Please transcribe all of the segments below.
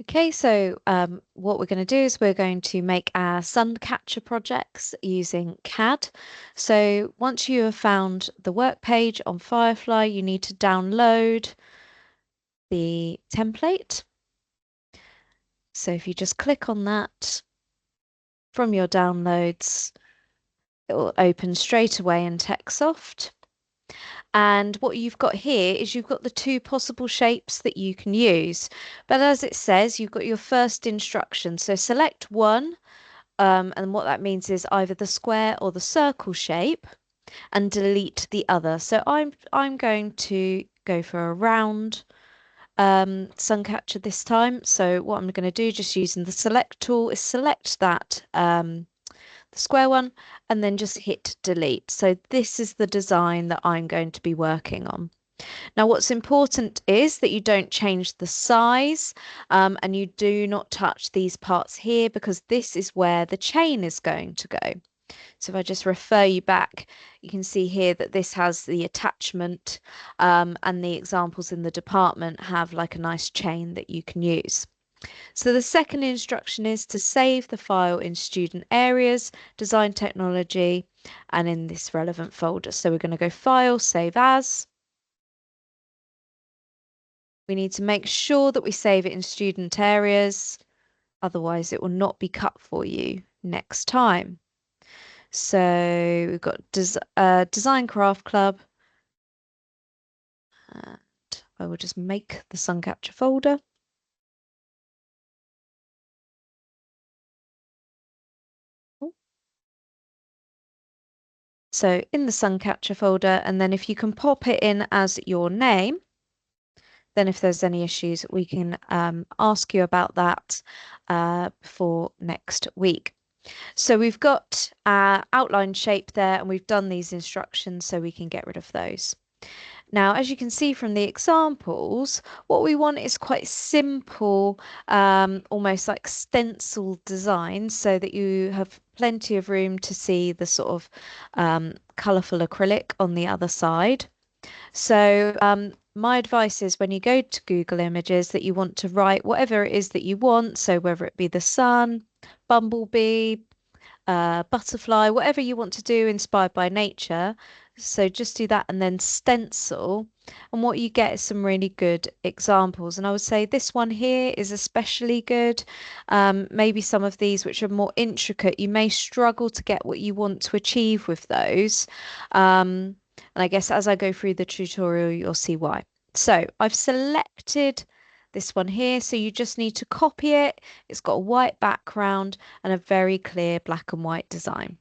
Okay, so what we're going to do is we're going to make our Suncatcher projects using CAD. So once you have found the work page on Firefly, you need to download the template. So if you just click on that from your downloads, it will open straight away in TechSoft. And what you've got here is you've got the two possible shapes that you can use. But as it says, you've got your first instruction. So select one. And what that means is either the square or the circle shape and delete the other. So I'm going to go for a round Suncatcher this time. So what I'm going to do, just using the select tool, is select that the square one and then just hit delete. So this is the design that I'm going to be working on. Now, what's important is that you don't change the size and you do not touch these parts here because this is where the chain is going to go. So if I just refer you back, you can see here that this has the attachment and the examples in the department have like a nice chain that you can use. So the second instruction is to save the file in student areas, design technology, and in this relevant folder. So we're going to go File, Save As. We need to make sure that we save it in student areas, otherwise it will not be cut for you next time. So we've got Design Craft Club, and I will just make the Suncatcher folder. So in the Suncatcher folder, and then if you can pop it in as your name, then if there's any issues, we can ask you about that for next week. So we've got our outline shape there and we've done these instructions so we can get rid of those. Now, as you can see from the examples, what we want is quite simple, almost like stencil design so that you have plenty of room to see the sort of colourful acrylic on the other side. So my advice is when you go to Google Images that you want to write whatever it is that you want. So whether it be the sun, bumblebee, butterfly, whatever you want to do inspired by nature. So just do that and then stencil. And what you get is some really good examples. And I would say this one here is especially good. Maybe some of these which are more intricate, you may struggle to get what you want to achieve with those. And I guess as I go through the tutorial, you'll see why. So I've selected this one here. So you just need to copy it. It's got a white background and a very clear black and white design.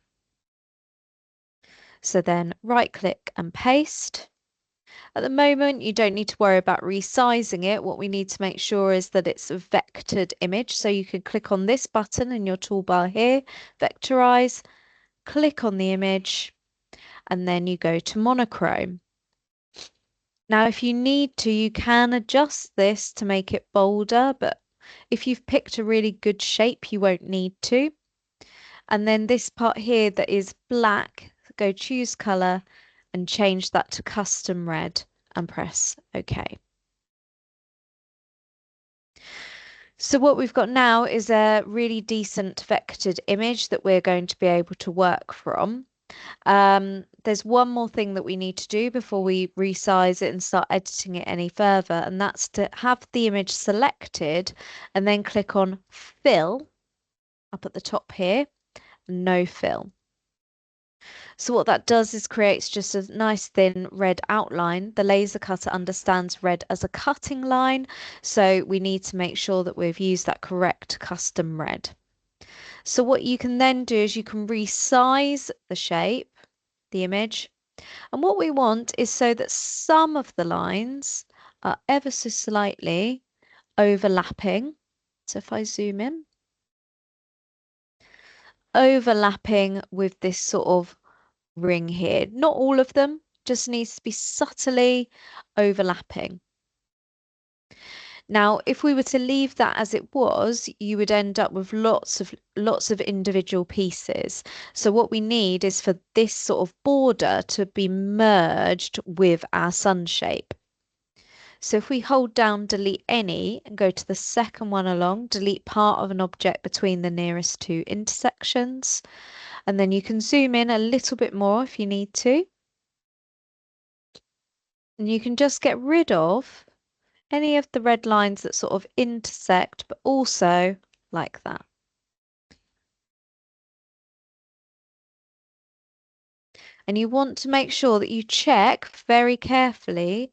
So then right click and paste. At the moment, you don't need to worry about resizing it. What we need to make sure is that it's a vectored image. So you can click on this button in your toolbar here, vectorize, click on the image, and then you go to monochrome. Now, if you need to, you can adjust this to make it bolder, but if you've picked a really good shape, you won't need to. And then this part here that is black, go choose color and change that to custom red and press OK. So what we've got now is a really decent vectored image that we're going to be able to work from. There's one more thing that we need to do before we resize it and start editing it any further, and that's to have the image selected and then click on Fill up at the top here, No Fill. So what that does is creates just a nice thin red outline. The laser cutter understands red as a cutting line, so we need to make sure that we've used that correct custom red. So what you can then do is you can resize the shape, the image, and what we want is so that some of the lines are ever so slightly overlapping. So if I zoom in, overlapping with this sort of ring here. Not all of them, just needs to be subtly overlapping. Now, if we were to leave that as it was, you would end up with lots of individual pieces. So what we need is for this sort of border to be merged with our sun shape. So if we hold down delete any and go to the second one along, delete part of an object between the nearest two intersections. And then you can zoom in a little bit more if you need to. And you can just get rid of any of the red lines that sort of intersect, but also like that. And you want to make sure that you check very carefully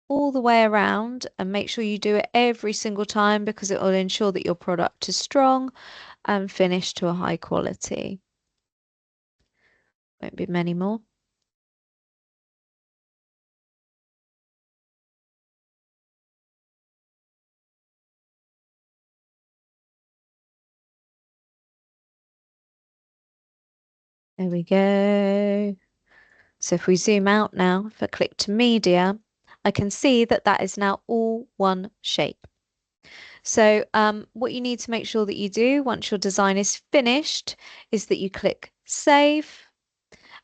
all the way around and make sure you do it every single time because it will ensure that your product is strong and finished to a high quality. Won't be many more. There we go. So if we zoom out now, if I click to media, I can see that that is now all one shape. So what you need to make sure that you do once your design is finished is that you click save.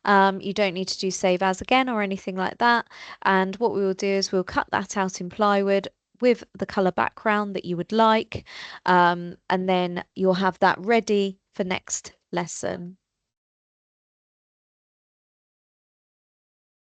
You don't need to do save as again or anything like that. And what we will do is we'll cut that out in plywood with the color background that you would like. And then you'll have that ready for next lesson.